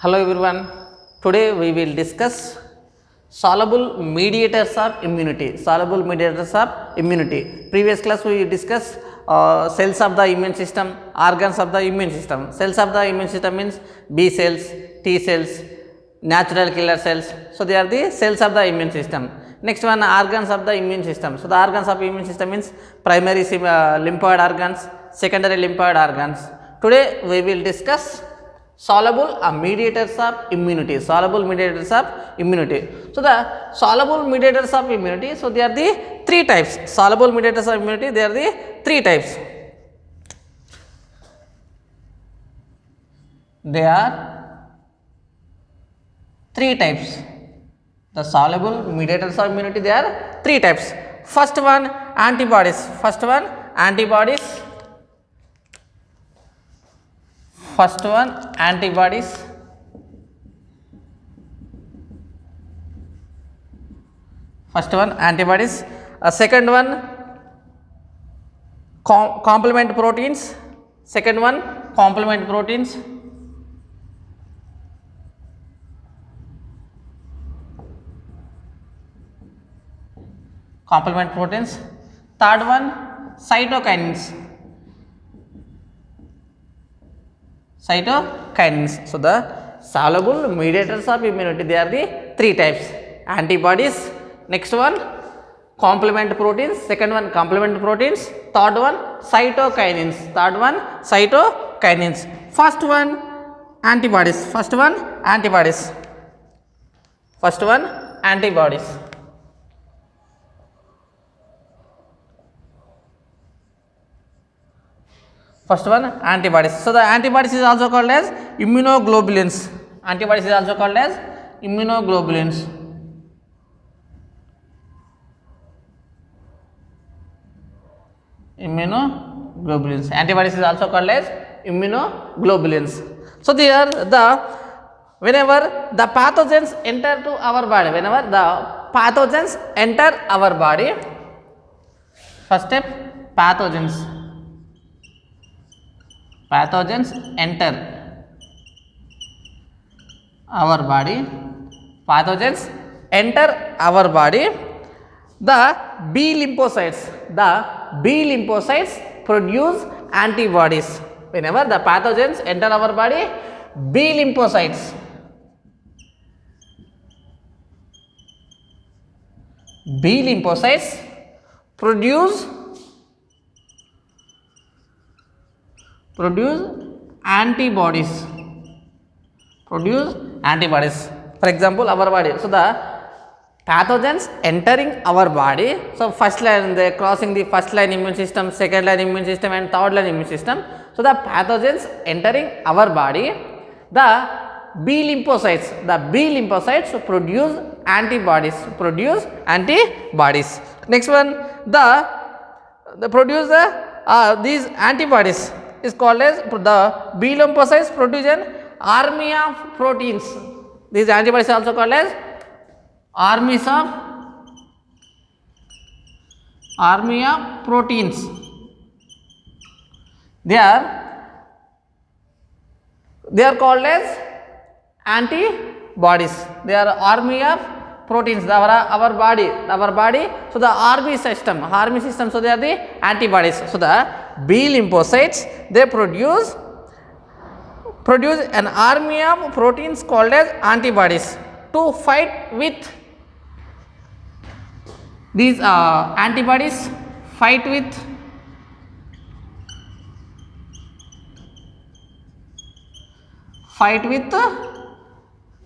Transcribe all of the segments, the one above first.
Hello everyone. Today we will discuss soluble mediators of immunity. Soluble mediators of immunity. Previous class we discussed cells of the immune system, organs of the immune system. Cells of the immune system means B cells, T cells, natural killer cells. So they are the cells of the immune system. Next one, organs of the immune system. So the organs of immune system means primary lymphoid organs, secondary lymphoid organs. Today we will discuss soluble mediators of immunity. Soluble mediators of immunity. So the soluble mediators of immunity, so they are the three types. Soluble mediators of immunity, they are the three types. They are three types. The soluble mediators of immunity, they are three types. First one, antibodies. First one, antibodies. First one, antibodies. First one, antibodies. Second one, complement proteins. Second one, complement proteins. Complement proteins. Third one, cytokinins. Cytokinins. So the soluble mediators of immunity, they are the three types. Antibodies. Next one, complement proteins. Second one, complement proteins. Third one, cytokinins. Third one, cytokinins. First one, antibodies. First one, antibodies. First one, antibodies. First one, antibodies. So the antibodies is also called as immunoglobulins. Antibodies is also called as immunoglobulins. Immunoglobulins. Antibodies is also called as immunoglobulins. So they are whenever the pathogens enter to our body, whenever the pathogens enter our body, first step, pathogens enter our body. Pathogens enter our body. The B lymphocytes produce antibodies. Whenever the pathogens enter our body, B lymphocytes produce antibodies. For example, our body. So the pathogens entering our body. So first line, they crossing the first line immune system, second line immune system, and third line immune system. So the pathogens entering our body, the B lymphocytes produce antibodies. Next one, the produce these antibodies is called as the B lymphocytes produce an army of proteins. These antibodies are also called as army of proteins. They are called as antibodies. They are army of proteins. Our body. So the army system. So they are the antibodies. So the B lymphocytes, they produce an army of proteins called as antibodies to fight with these antibodies, fight with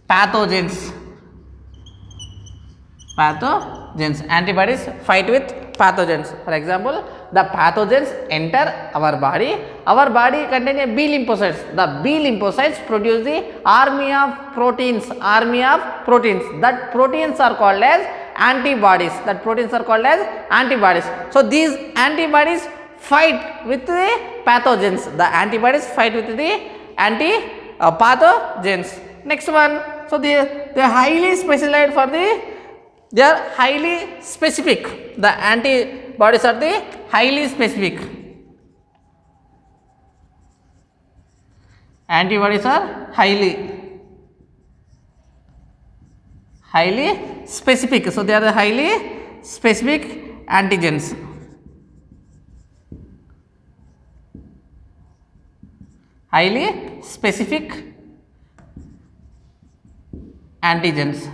pathogens. Antibodies fight with pathogens. For example, the pathogens enter our body contains a B lymphocytes. The B lymphocytes produce the army of proteins. That proteins are called as antibodies. So these antibodies fight with the pathogens. The antibodies fight with the pathogens. Next one, so they are highly specialized for they are highly specific. The antibodies are the highly specific. Antibodies are highly highly specific. So they are the highly specific antigens. Highly specific antigens.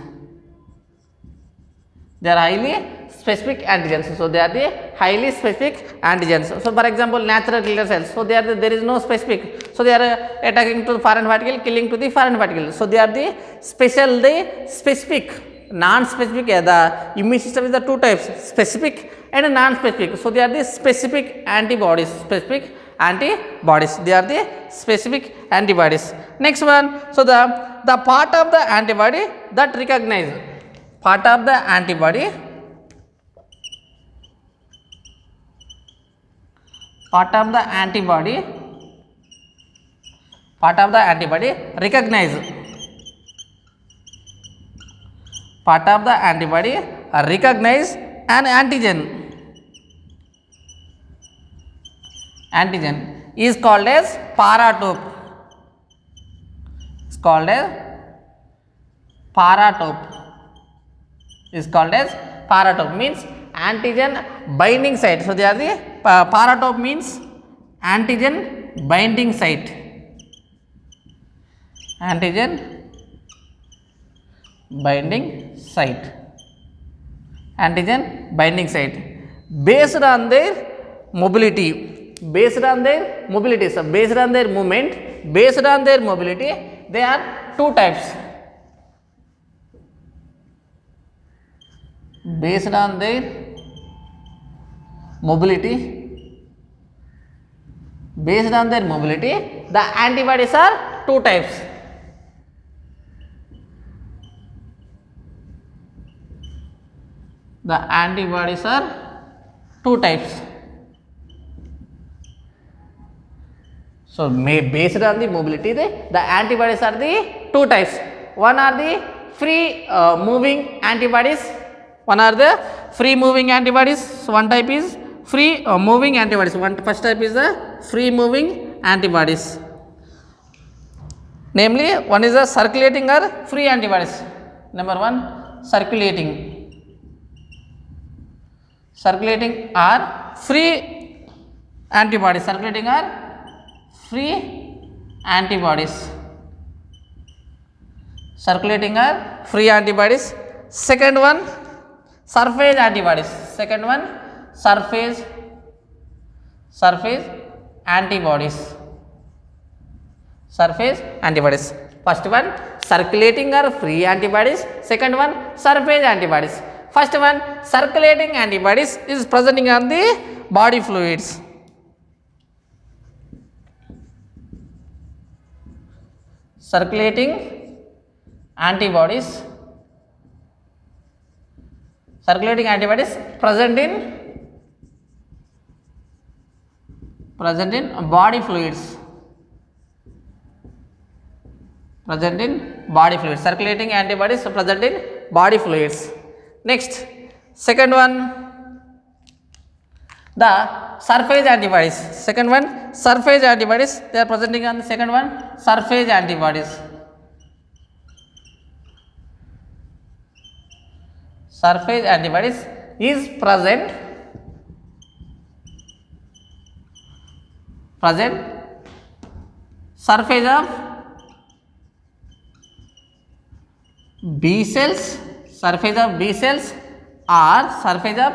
They are highly specific antigens. So they are the highly specific antigens. So for example, natural killer cells. So they are there is no specific. So they are attacking to the foreign particle, killing to the foreign particle. So they are the specific, non-specific. The immune system is the two types, specific and non-specific. So they are the specific antibodies. Specific antibodies. They are the specific antibodies. Next one. So the part of the antibody that recognize. Part of the antibody. Part of the antibody. Part of the antibody recognize. Part of the antibody recognize an antigen. Antigen is called as paratope. It's called as paratope. Is called as paratope, means antigen binding site. So they are the paratope means antigen binding site. Antigen binding site. Antigen binding site based on their mobility. Based on their mobility. So based on their movement, based on their mobility, there are two types. Based on their mobility, based on their mobility, the antibodies are two types. The antibodies are two types. So based on the mobility, the antibodies are the two types. One are the free moving antibodies. One are the free moving antibodies. So one type is free moving antibodies. First type is the free moving antibodies. Namely, one is the circulating or free antibodies. Number one, circulating. Circulating or free antibodies. Circulating or free antibodies. Circulating or free antibodies. Second one, surface antibodies. Second one, surface antibodies. Surface antibodies. First one, circulating or free antibodies. Second one, surface antibodies. First one, circulating antibodies is presenting on the body fluids. Circulating antibodies. Circulating antibodies present in body fluids. Present in body fluids. Circulating antibodies present in body fluids. Next, second one, the surface antibodies. Second one, surface antibodies. They are presenting on the second one, surface antibodies. Surface antibodies is present surface of B cells, surface of B cells or surface of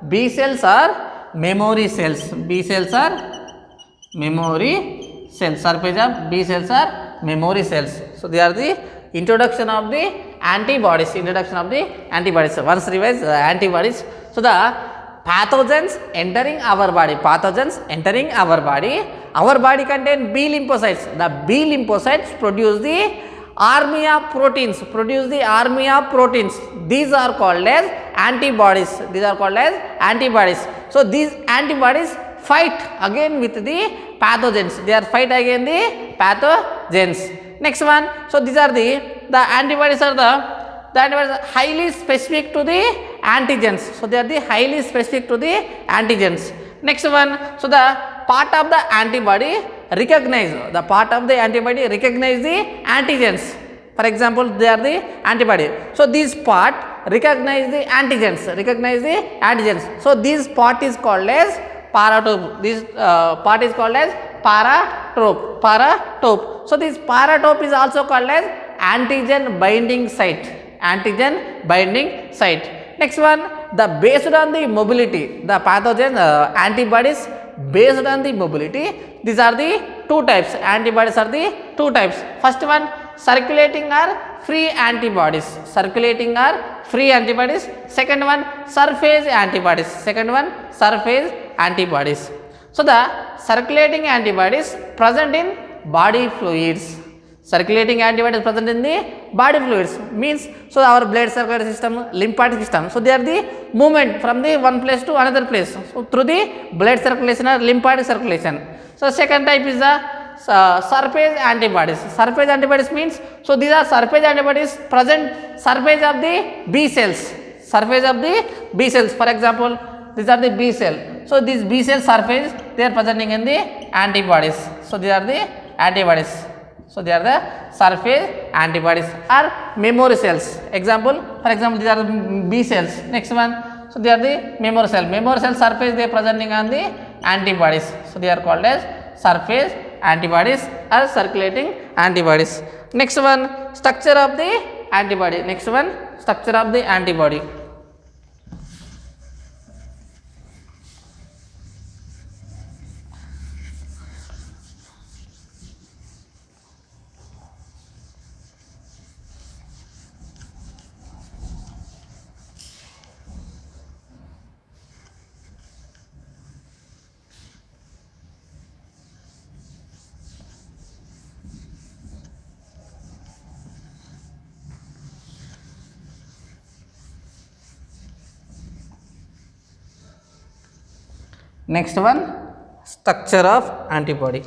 B cells or memory cells. B cells are memory cells. Surface of B cells are memory cells. So they are the introduction of the antibodies. Introduction of the antibodies. Once revise antibodies. So the pathogens entering our body. Pathogens entering our body. Our body contain B lymphocytes. The B lymphocytes produce the army of proteins. Produce the army of proteins. These are called as antibodies. These are called as antibodies. So these antibodies fight again with the pathogens. They are fight against the pathogens. Next one. So these are the antibodies are the antibodies are highly specific to the antigens. So they are the highly specific to the antigens. Next one. So the part of the antibody recognize. The part of the antibody recognize the antigens. For example, they are the antibody. So this part recognize the antigens, So this part is called as paratope. This part is called as paratope. So this paratope is also called as antigen binding site. Next one, the based on the mobility, the pathogen antibodies based on the mobility. These are the two types. Antibodies are the two types. First one, circulating or free antibodies. Second one, surface antibodies. So the circulating antibodies present in body fluids. Means, so our blood circulatory system, lymphatic system, so they are the movement from the one place to another place, so through the blood circulation or lymphatic circulation. So second type is the surface antibodies. Means, so these are surface antibodies present surface of the B cells. For example, these are the B cell. So these B cell surface, they are presenting in the antibodies. So these are the antibodies. So they are the surface antibodies or memory cells. For example, these are B cells. Next one, so they are the memory cell. Surface, they are presenting on the antibodies. So they are called as surface antibodies or circulating antibodies. Next one, structure of the antibody. Next one, structure of antibody.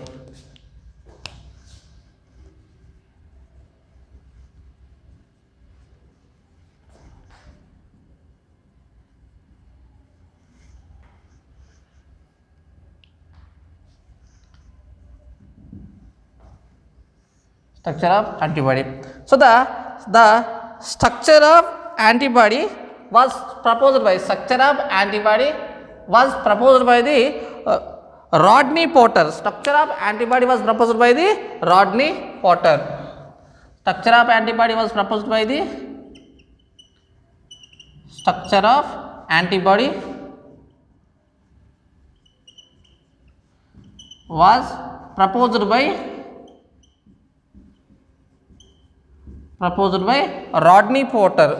So the structure of antibody was proposed by the Rodney Potter. Structure of antibody was proposed by the Rodney Potter. Structure of antibody was proposed by the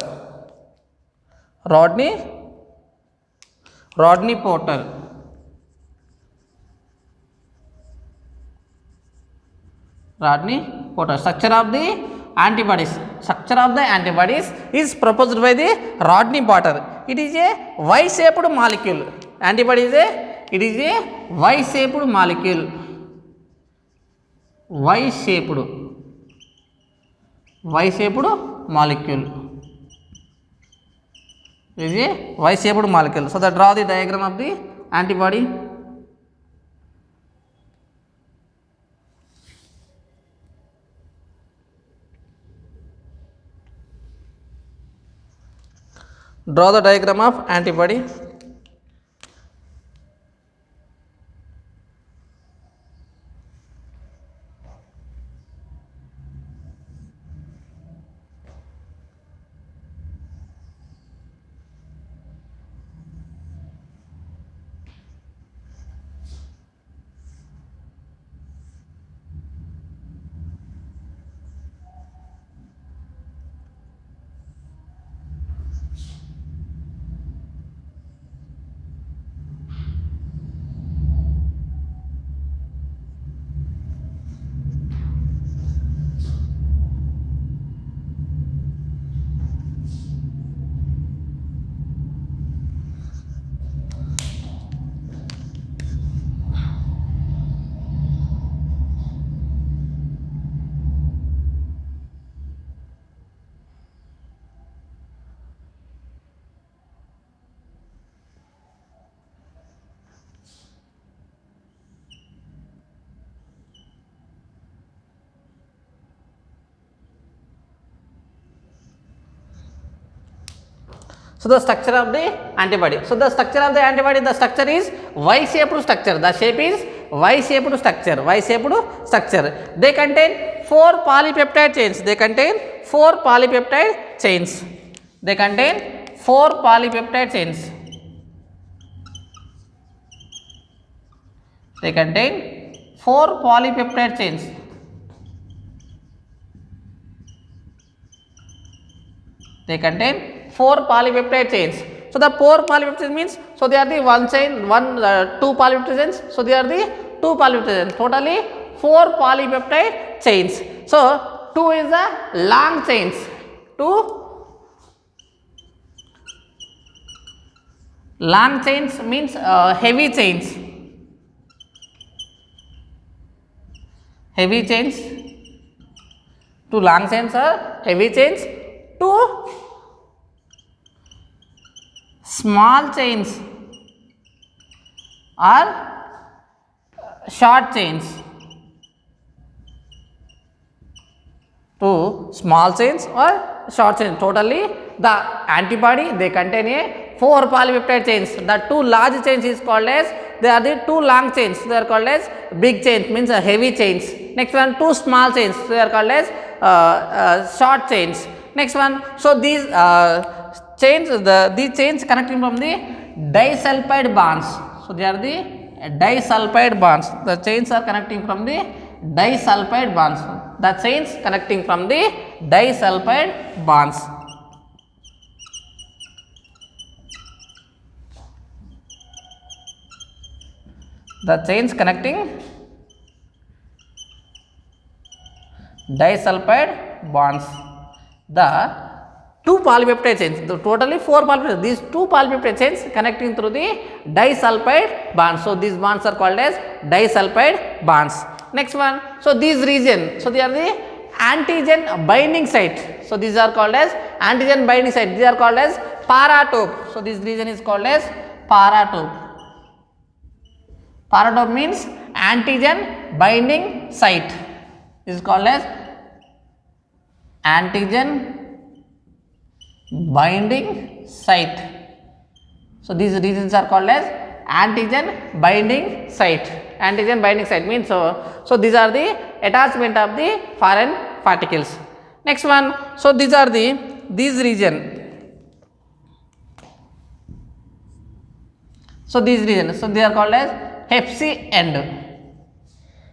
Rodney Potter. Structure of the antibodies is proposed by the Rodney Potter. It is a Y-shaped molecule. Antibody is a Y-shaped molecule. So that draw the diagram of the antibody. Draw the diagram of antibody. So the structure of the antibody. So the structure of the antibody, the structure is Y-shaped structure. The shape is Y-shaped structure. Y-shaped structure. They contain 4 polypeptide chains. They contain 4 polypeptide chains. They contain 4 polypeptide chains. They contain 4 polypeptide chains. They contain 4 polypeptide chains. So the 4 polypeptide means, so they are the one chain, 2 polypeptide chains. So they are the 2 polypeptide chains. Totally 4 polypeptide chains. So 2 is the long chains. 2 long chains means heavy chains. Heavy chains. 2 long chains are heavy chains. 2 small chains are short chains. 2 small chains or short chains. Totally the antibody, they contain a 4 polypeptide chains. The 2 large chains is called as, they are the 2 long chains. They are called as big chains, means heavy chains. Next one, 2 small chains. They are called as short chains. Next one, so these chains, these chains connecting from the disulfide bonds. So they are the disulfide bonds. The chains are connecting from the disulfide bonds. The chains connecting from the disulfide bonds. The chains connecting disulfide bonds. The 2 polypeptide chains, totally 4 polypeptide, these 2 polypeptide chains connecting through the disulfide bonds. So these bonds are called as disulfide bonds. Next one, so these region, so they are the antigen binding site. So these are called as antigen binding site. These are called as paratope. So this region is called as paratope. Paratope means antigen binding site. This is called as antigen binding site. So these regions are called as antigen binding site. Antigen binding site means, so these are the attachment of the foreign particles. Next one, so these are these region. So these regions, so they are called as Fc end.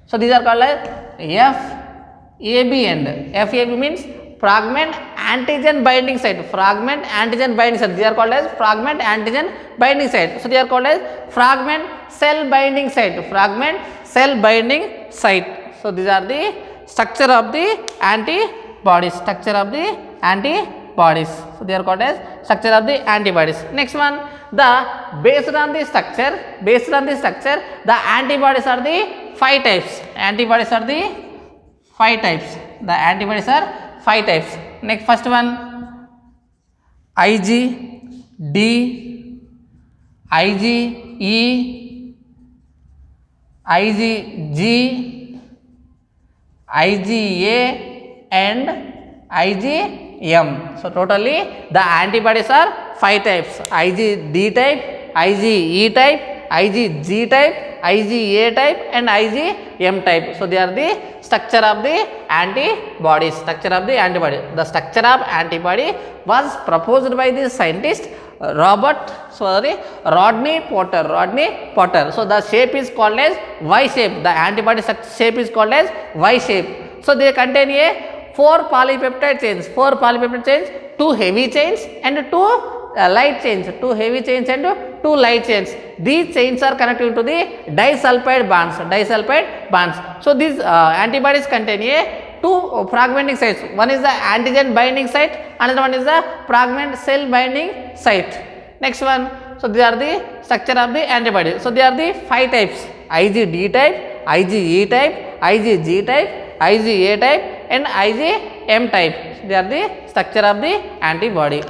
So these are called as FAB end. FAB means fragment antigen binding site. Fragment antigen binding site. They are called as fragment antigen binding site. So they are called as fragment cell binding site. Fragment cell binding site. So these are the structure of the antibodies. Structure of the antibodies. So they are called as structure of the antibodies. Next one, based on the structure, the antibodies are the 5 types. Antibodies are the 5 types. The antibodies are 5 types. Next, first one, IgD, IgE, IgG, IgA and IgM. So totally the antibodies are 5 types: IgD type, IgE type, IgG type, IgA type and IgM type. So they are the structure of the antibodies. Structure of the antibody. The structure of antibody was proposed by the scientist Rodney Potter. So the shape is called as Y shape. The antibody shape is called as Y shape. So they contain a 4 polypeptide chains. 4 polypeptide chains, 2 heavy chains and 2 light chains. 2 heavy chains and 2 light chains. These chains are connected to the disulfide bonds. So these antibodies contain a 2 fragmenting sites. One is the antigen binding site, another one is the fragment cell binding site. Next one, so these are the structure of the antibody. So they are the 5 types: IgD type, IgE type, IgG type, IgA type and IgM type. They are the structure of the antibody.